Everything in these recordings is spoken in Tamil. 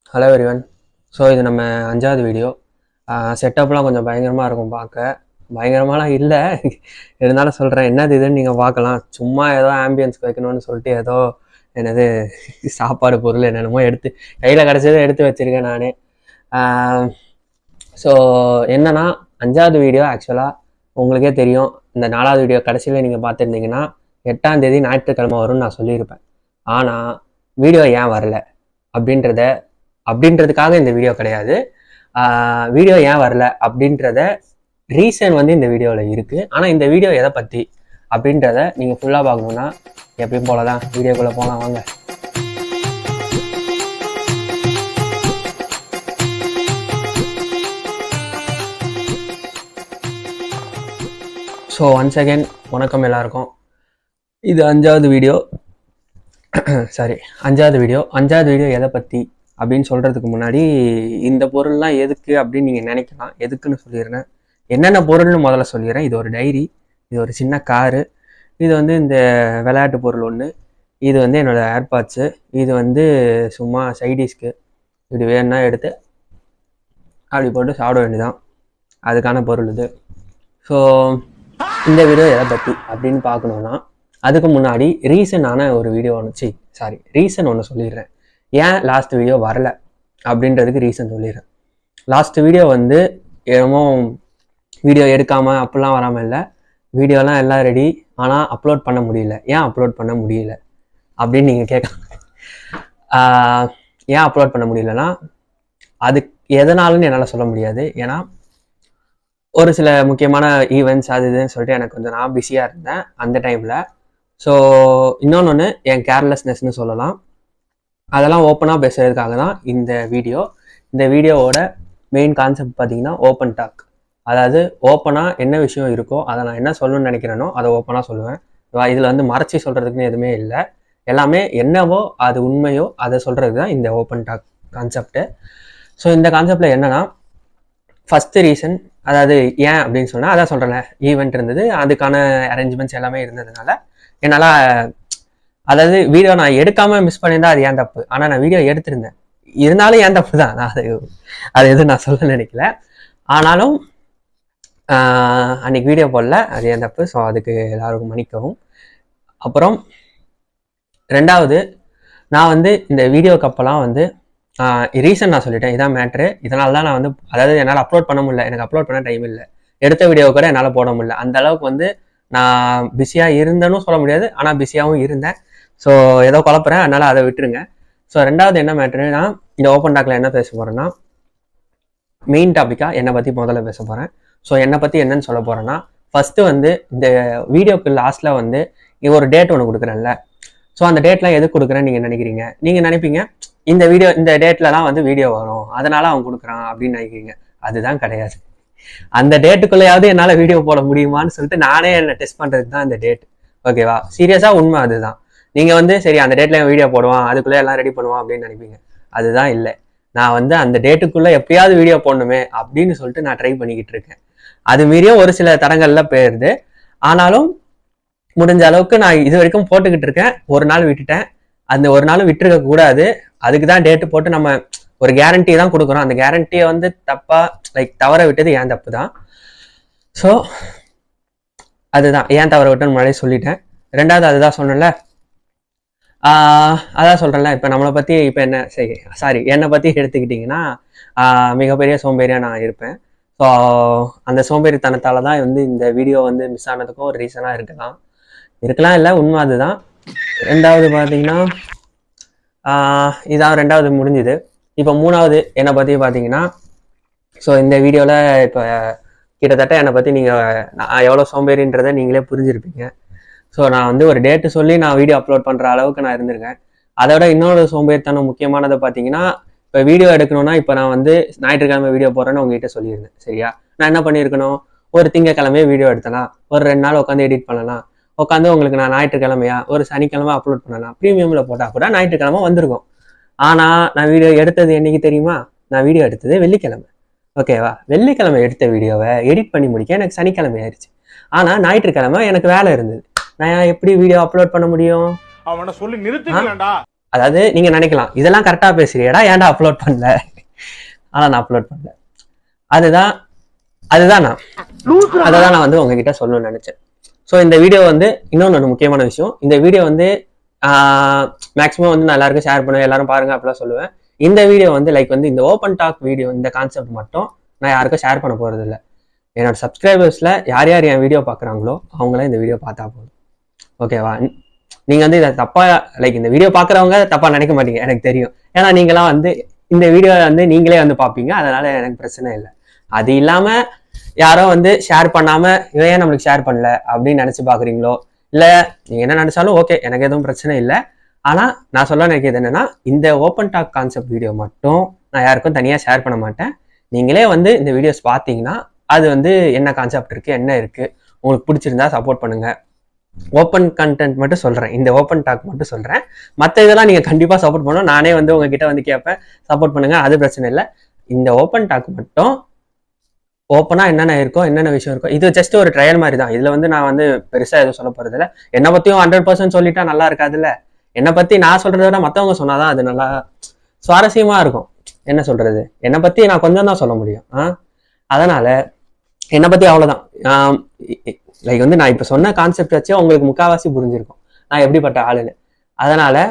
Hello everyone. ஸோ இது நம்ம 5வது வீடியோ. செட்டப்லாம் கொஞ்சம் பயங்கரமாக இருக்கும் பார்க்க. பயங்கரமாலாம் இல்லை, இருந்தாலும் சொல்கிறேன் என்னது இதுன்னு நீங்கள் பார்க்கலாம். சும்மா ஏதோ ஆம்பியன்ஸ்க்கு வைக்கணும்னு சொல்லிட்டு ஏதோ என்னது சாப்பாடு பொருள் என்னென்னமோ எடுத்து கையில் கிடச்சதை எடுத்து வச்சுருக்கேன் நான். ஸோ என்னன்னா 5வது வீடியோ ஆக்சுவலாக உங்களுக்கே தெரியும். இந்த 4வது வீடியோ கடைசியில் நீங்கள் பார்த்துருந்தீங்கன்னா 8ஆம் தேதி ஞாயிற்றுக்கிழமை வரும்னு நான் சொல்லியிருப்பேன். ஆனால் வீடியோ ஏன் வரல அப்படின்றதுக்காக இந்த வீடியோ கிடையாது. வீடியோ ஏன் வரல அப்படின்றத ரீசன் வந்து இந்த வீடியோவில் இருக்குது. ஆனால் இந்த வீடியோ எதை பற்றி அப்படின்றத நீங்கள் ஃபுல்லாக பார்க்கணுன்னா எப்பயும் போல தான் வீடியோக்குள்ளே போகலாம் வாங்க. ஸோ ஒன்ஸ் அகெயின் வணக்கம் எல்லாருக்கும். இது 5வது வீடியோ. சாரி 5வது வீடியோ எதை பற்றி அப்படின்னு சொல்கிறதுக்கு முன்னாடி இந்த பொருள்லாம் எதுக்கு அப்படின்னு நீங்கள் நினைக்கலாம். எதுக்குன்னு சொல்லிடுறேன். என்னென்ன பொருள்னு முதல்ல சொல்லிடுறேன். இது ஒரு டைரி, இது ஒரு சின்ன காரு, இது வந்து இந்த விளையாட்டு பொருள் ஒன்று, இது வந்து என்னோடய ஏர்பாட்ஸு, இது வந்து சும்மா சைடிஷ்க்கு இப்படி வேணுன்னா எடுத்து அப்படி போட்டு சாப்பிட வேண்டியதான், அதுக்கான பொருள் இது. ஸோ இந்த வீடியோ எதை பற்றி அப்படின்னு பார்க்கணுன்னா அதுக்கு முன்னாடி ரீசன் ஒன்று சொல்லிடுறேன். ஏன் லாஸ்ட் வீடியோ வரல அப்படின்றதுக்கு ரீசன் சொல்லிடுறேன். லாஸ்ட் வீடியோ வந்து என்னமோ வீடியோ எடுக்காமல் அப்படிலாம் வராமல் இல்லை, வீடியோலாம் எல்லாம் ரெடி, ஆனால் அப்லோட் பண்ண முடியல. ஏன் அப்லோட் பண்ண முடியல அப்படின்னு நீங்கள் கேட்கலாம். ஏன் அப்லோட் பண்ண முடியலன்னா அது எதனாலுன்னு என்னால் சொல்ல முடியாது. ஏன்னா ஒரு சில முக்கியமான ஈவெண்ட்ஸ் அது இதுன்னு சொல்லிட்டு எனக்கு கொஞ்சம் நான் பிஸியாக இருந்தேன் அந்த டைமில். ஸோ இன்னொன்று என் கேர்லெஸ்னஸ்ன்னு சொல்லலாம். அதெல்லாம் ஓப்பனாக பேசுகிறதுக்காக தான் இந்த வீடியோ. இந்த வீடியோவோட மெயின் கான்செப்ட் பார்த்தீங்கன்னா ஓப்பன் டாக். அதாவது ஓப்பனாக என்ன விஷயம் இருக்கோ அதை நான் என்ன சொல்லணும்னு நினைக்கிறேனோ அதை ஓப்பனாக சொல்லுவேன். இதில் வந்து மறைச்சி சொல்கிறதுக்குன்னு எதுவுமே இல்லை. எல்லாமே என்னவோ அது உண்மையோ அதை சொல்கிறது தான் இந்த ஓப்பன் டாக் கான்செப்டு. ஸோ இந்த கான்செப்டில் என்னென்னா ஃபஸ்ட்டு ரீசன், அதாவது ஏன் அப்படின்னு சொன்னால் அதான் சொல்கிறேன். ஈவெண்ட் இருந்தது, அதுக்கான அரேஞ்ச்மெண்ட்ஸ் எல்லாமே இருந்ததுனால என்னால், அதாவது வீடியோ நான் எடுக்காமல் மிஸ் பண்ணியிருந்தா அது ஏன் தப்பு, ஆனால் நான் வீடியோ எடுத்திருந்தேன் இருந்தாலும் ஏன் தப்பு தான். நான் அது எதுவும் நான் சொல்ல நினைக்கல. ஆனாலும் அன்றைக்கி வீடியோ போடல, அது ஏன் தப்பு. ஸோ அதுக்கு எல்லாருக்கும் மன்னிக்கவும். அப்புறம் 2வது, நான் வந்து இந்த வீடியோக்கு அப்போலாம் வந்து ரீசன் நான் சொல்லிட்டேன். இதான் மேட்ரு. இதனால தான் நான் வந்து, அதாவது என்னால் அப்லோட் பண்ண முடியல, எனக்கு அப்லோட் பண்ண டைம் இல்லை, எடுத்த வீடியோ கூட என்னால் போட முடியல. அந்த அளவுக்கு வந்து நான் பிஸியாக இருந்தேன்னு சொல்ல முடியாது, ஆனால் பிஸியாகவும் இருந்தேன். ஸோ ஏதோ குழப்புறேன், அதனால் அதை விட்டுருங்க. ஸோ 2வது என்ன மேட்ருன்னா, இந்த ஓப்பன் டாக்கில் என்ன பேச போகிறேன்னா, மெயின் டாப்பிக்காக என்னை பற்றி முதல்ல பேச போகிறேன். ஸோ என்னை பற்றி என்னன்னு சொல்ல போகிறேன்னா, ஃபஸ்ட்டு வந்து இந்த வீடியோக்கு லாஸ்ட்டில் வந்து ஒரு டேட் ஒன்று கொடுக்குறேன்ல. ஸோ அந்த டேட்லாம் எதுக்கு கொடுக்குறேன்னு நீங்கள் நினைக்கிறீங்க? நீங்கள் நினைப்பீங்க இந்த டேட்லலாம் வந்து வீடியோ வரும் அதனால் அவன் கொடுக்குறான் அப்படின்னு நினைக்கிறீங்க. அதுதான் கிடையாது. அந்த டேட்டுக்குள்ளேயாவது என்னால் வீடியோ போட முடியுமான்னு சொல்லிட்டு நானே என்னை டெஸ்ட் பண்ணுறதுக்கு தான் இந்த டேட். ஓகேவா? சீரியஸாக உண்மை அதுதான். நீங்கள் வந்து சரி அந்த டேட்டில் வீடியோ போடுவான், அதுக்குள்ளே எல்லாம் ரெடி பண்ணுவான் அப்படின்னு நினைப்பீங்க. அதுதான் இல்லை. நான் வந்து அந்த டேட்டுக்குள்ளே எப்பயாவது வீடியோ போடணுமே அப்படின்னு சொல்லிட்டு நான் ட்ரை பண்ணிக்கிட்டு இருக்கேன். அது மீறியும் ஒரு சில தடங்கள்ல போயிடுது. ஆனாலும் முடிஞ்ச அளவுக்கு நான் இது வரைக்கும் போட்டுக்கிட்டு இருக்கேன். ஒரு நாள் விட்டுட்டேன், அந்த ஒரு நாளும் விட்டுருக்க கூடாது. அதுக்கு தான் டேட்டு போட்டு நம்ம ஒரு கேரண்டி தான் கொடுக்குறோம். அந்த கேரண்டியை வந்து தவற விட்டது ஏன் தப்பு தான். ஸோ அதுதான் ஏன் தவற விட்டேன்னு முன்னாடியே சொல்லிட்டேன். 2வது அதுதான் சொன்னேன்ல, அதான் சொல்கிறேன்ல. இப்போ நம்மளை பற்றி இப்போ என்னை பற்றி எடுத்துக்கிட்டிங்கன்னா மிகப்பெரிய சோம்பேறியாக நான் இருப்பேன். ஸோ அந்த சோம்பேறித்தனத்தால் தான் வந்து இந்த வீடியோ வந்து மிஸ் ஆனதுக்கும் ஒரு ரீசனாக இருக்கலாம் இல்லை, உண்மை அதுதான். 2வது பார்த்தீங்கன்னா இதான் 2வது முடிஞ்சுது. இப்போ 3வது என்னை பற்றி பார்த்தீங்கன்னா, ஸோ இந்த வீடியோவில் இப்போ கிட்டத்தட்ட என்னை பற்றி நான் எவ்வளோ சோம்பேறின்றதை நீங்களே புரிஞ்சிருப்பீங்க. ஸோ நான் வந்து ஒரு டேட்டு சொல்லி நான் வீடியோ அப்லோட் பண்ணுற அளவுக்கு நான் இருந்திருக்கேன். அதோட இன்னொரு சோம்பேறித்தனம் முக்கியமானதை பார்த்தீங்கன்னா, இப்போ வீடியோ எடுக்கணும்னா இப்போ நான் வந்து ஞாயிற்றுக்கிழமை வீடியோ போடுறேன்னு உங்ககிட்ட சொல்லியிருந்தேன். சரியா? நான் என்ன பண்ணியிருக்கணும், ஒரு திங்கக்கிழமையே வீடியோ எடுத்தலாம், ஒரு 2 நாள் உட்காந்து எடிட் பண்ணலாம், உட்காந்து உங்களுக்கு நான் ஞாயிற்றுக்கிழமையா ஒரு சனிக்கிழமை அப்லோட் பண்ணலாம், ப்ரீமியமில் போட்டால் கூட ஞாயிற்றுக்கிழமை வந்திருக்கும். ஆனால் நான் வீடியோ எடுத்தது என்னைக்கு தெரியுமா? நான் வீடியோ எடுத்தது வெள்ளிக்கிழமை. ஓகேவா? வெள்ளிக்கிழமை எடுத்த வீடியோவை எடிட் பண்ணி முடிக்க எனக்கு சனிக்கிழமை ஆயிடுச்சு. ஆனால் ஞாயிற்றுக்கிழமை எனக்கு வேலை இருந்தது. நான் எப்படி வீடியோ அப்லோட் பண்ண முடியும்? அவனை சொல்லி நிறுத்திக்கலாம்டா. அதாவது நீங்கள் நினைக்கலாம் இதெல்லாம் கரெக்டாக பேசுறியடா ஏன்டா அப்லோட் பண்ணல, ஆனால் நான் அப்லோட் பண்ணல. அதுதான் நான் வந்து உங்ககிட்ட சொல்லணும்னு நினைச்சேன். ஸோ இந்த வீடியோ வந்து இன்னொன்று முக்கியமான விஷயம், இந்த வீடியோ வந்து மேக்ஸிமம் வந்து நான் எல்லாருக்கும் ஷேர் பண்ணுவேன், எல்லாரும் பாருங்க அப்படிலாம் சொல்லுவேன். இந்த வீடியோ வந்து லைக் வந்து இந்த ஓப்பன் டாக் வீடியோ இந்த கான்செப்ட் மட்டும் நான் யாருக்கும் ஷேர் பண்ண போகிறது இல்லை. என்னோட சப்ஸ்கிரைபர்ஸில் யார் யார் என் வீடியோ பார்க்குறாங்களோ அவங்களாம் இந்த வீடியோ பார்த்தா போதும். ஓகேவா? நீங்கள் வந்து இதை தப்பாக லைக் இந்த வீடியோ பார்க்குறவங்க தப்பாக நினைக்க மாட்டீங்க, எனக்கு தெரியும். ஏன்னா நீங்களாம் வந்து இந்த வீடியோ வந்து நீங்களே வந்து பார்ப்பீங்க, அதனால எனக்கு பிரச்சனை இல்லை. அது இல்லாமல் யாரோ வந்து ஷேர் பண்ணாமல் இவன் ஏன் நம்மளுக்கு ஷேர் பண்ணல அப்படின்னு நினச்சி பார்க்குறீங்களோ, இல்லை நீங்கள் என்ன நினச்சாலும் ஓகே, எனக்கு எதுவும் பிரச்சனை இல்லை. ஆனால் நான் சொல்ல நினைக்கிறது என்னென்னா, இந்த ஓப்பன் டாக் கான்செப்ட் வீடியோ மட்டும் நான் யாருக்கும் தனியாக ஷேர் பண்ண மாட்டேன். நீங்களே வந்து இந்த வீடியோஸ் பார்த்தீங்கன்னா அது வந்து என்ன கான்செப்ட் இருக்குது, என்ன இருக்குது, உங்களுக்கு பிடிச்சிருந்தா சப்போர்ட் பண்ணுங்கள். ஓப்பன் கண்டென்ட் மட்டும் சொல்கிறேன், இந்த ஓப்பன் டாக் மட்டும் சொல்கிறேன். மற்ற இதெல்லாம் நீங்கள் கண்டிப்பாக சப்போர்ட் பண்ணணும். நானே வந்து உங்ககிட்ட வந்து கேட்பேன், சப்போர்ட் பண்ணுங்கள், அது பிரச்சனை இல்லை. இந்த ஓப்பன் டாக் மட்டும் ஓப்பனாக என்னென்ன இருக்கோ, என்னென்ன விஷயம் இருக்கோ, இது ஜஸ்ட் ஒரு ட்ரையல் மாதிரி தான். இதில் வந்து நான் வந்து பெருசாக எதுவும் சொல்ல போகிறது இல்லை. என்னை பற்றியும் 100% சொல்லிட்டா நல்லா இருக்காதுல்ல. என்னை பற்றி நான் சொல்கிறத விட மற்றவங்க சொன்னாதான் அது நல்லா சுவாரஸ்யமாக இருக்கும். என்ன சொல்கிறது, என்னை பற்றி நான் கொஞ்சம் தான் சொல்ல முடியும். அதனால் என்னை பற்றி அவ்வளோதான். லைக் வந்து நான் இப்போ சொன்ன கான்செப்ட் வச்சு உங்களுக்கு முக்கால்வாசி புரிஞ்சிருக்கும் நான் எப்படிப்பட்ட ஆளுன்னு. அதனால்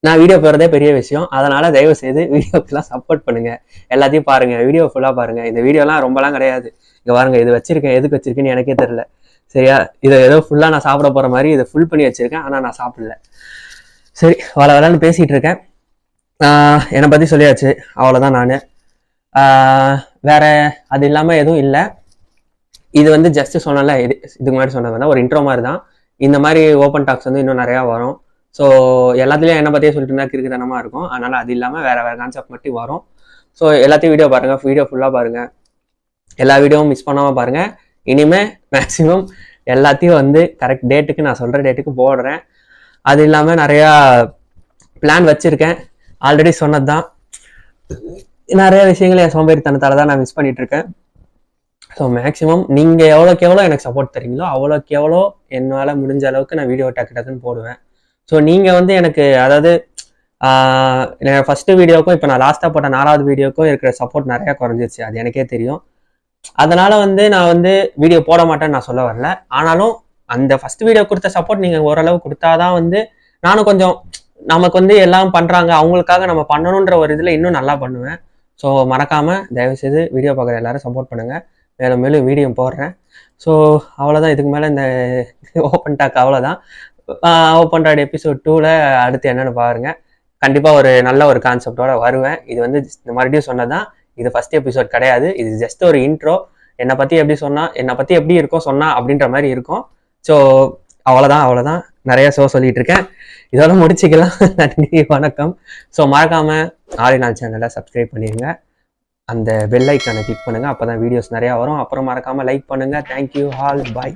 நான் வீடியோ போகிறதே பெரிய விஷயம். அதனால் தயவு செய்து வீடியோக்கெல்லாம் சப்போர்ட் பண்ணுங்கள், எல்லாத்தையும் பாருங்கள், வீடியோ ஃபுல்லாக பாருங்கள். இந்த வீடியோலாம் ரொம்பலாம் கிடையாது. இங்கே பாருங்கள், இது வச்சிருக்கேன், எதுக்கு வச்சிருக்கேன்னு எனக்கே தெரில. சரியா? இதை ஏதோ ஃபுல்லாக நான் சாப்பிட போகிற மாதிரி இதை ஃபுல் பண்ணி வச்சுருக்கேன், ஆனால் நான் சாப்பிடல. சரி, வளன்னு பேசிகிட்டு இருக்கேன். என்னை பற்றி சொல்லியாச்சு, அவ்வளோதான். நான் வேறு அது இல்லாமல் எதுவும் இல்லை. இது வந்து ஜஸ்ட் சொன்னல, இதுக்கு முன்னாடி சொன்னது வந்து ஒரு இன்ட்ரோ மாதிரி தான். இந்த மாதிரி ஓப்பன் டாக்ஸ் வந்து இன்னும் நிறையா வரும். ஸோ எல்லாத்துலேயும் என்னை பற்றியே சொல்லிட்டு இருந்தால் கிறுக்குத்தனமாக இருக்கும். அதனால் அது இல்லாமல் வேறு கான்செப்ட் மட்டும் வரும். ஸோ எல்லாத்தையும் வீடியோ பாருங்கள், வீடியோ ஃபுல்லாக பாருங்கள், எல்லா வீடியோவும் மிஸ் பண்ணாமல் பாருங்கள். இனிமேல் மேக்ஸிமம் எல்லாத்தையும் வந்து கரெக்ட் டேட்டுக்கு நான் சொல்கிற டேட்டுக்கு போடுறேன். அது இல்லாமல் நிறையா பிளான் வச்சுருக்கேன், ஆல்ரெடி சொன்னது தான். நிறைய விஷயங்கள் என் சோம்பேறித்தனத்தால் தான் நான் மிஸ் பண்ணிகிட்ருக்கேன். ஸோ மேக்ஸிமம் நீங்கள் எவ்வளோக்கு எவ்வளோ எனக்கு சப்போர்ட் தரீங்களோ அவ்வளோக்கு எவ்வளோ என்னால் முடிஞ்ச அளவுக்கு நான் வீடியோ டக்குன்னு போடுவேன். ஸோ நீங்கள் வந்து எனக்கு அதாவது ஃபஸ்ட்டு வீடியோக்கும் இப்போ நான் லாஸ்ட்டாக போட்ட 4வது வீடியோக்கும் இருக்கிற சப்போர்ட் நிறையா குறைஞ்சிருச்சு, அது எனக்கே தெரியும். அதனால் வந்து நான் வந்து வீடியோ போட மாட்டேன்னு நான் சொல்ல வரல. ஆனாலும் அந்த ஃபஸ்ட் வீடியோ கொடுத்த சப்போர்ட் நீங்கள் ஓரளவு கொடுத்தாதான் வந்து நானும் கொஞ்சம் நமக்கு வந்து எல்லாம் பண்ணுறாங்க அவங்களுக்காக நம்ம பண்ணணுன்ற ஒரு இதில் இன்னும் நல்லா பண்ணுவேன். ஸோ மறக்காமல் தயவுசெய்து வீடியோ பார்க்குற எல்லாரும் சப்போர்ட் பண்ணுங்கள். மேலும் மேலும் வீடியோ போடுறேன். ஸோ அவ்வளோதான், இதுக்கு மேலே இந்த ஓப்பன் டாக் அவ்வளோதான். ஓப்பன் டாக் எபிசோட் 2ல் அடுத்து என்னென்னு பாருங்கள். கண்டிப்பாக ஒரு நல்ல ஒரு கான்செப்டோட வருவேன். இது வந்து மறுபடியும் சொன்னதான், இது ஃபஸ்ட் எபிசோட் கிடையாது, இது ஜஸ்ட் ஒரு இன்ட்ரோ. என்னை பற்றி எப்படி சொன்னால், என்னை பற்றி எப்படி இருக்கும் சொன்னால் அப்படின்ற மாதிரி இருக்கும். ஸோ அவ்வளோதான். நிறைய சொல்லிட்டு இருக்கேன், இதோட முடிச்சுக்கலாம். நன்றி, வணக்கம். ஸோ மறக்காமல் ஆலிநாள் சேனலை சப்ஸ்கிரைப் பண்ணிடுங்க, அந்த பெல் ஐக்கானை கிளிக் பண்ணுங்கள், அப்போ தான் வீடியோஸ் நிறையா வரும். அப்புறம் மறக்காமல் லைக் பண்ணுங்கள். தேங்க்யூ ஆல், பாய்.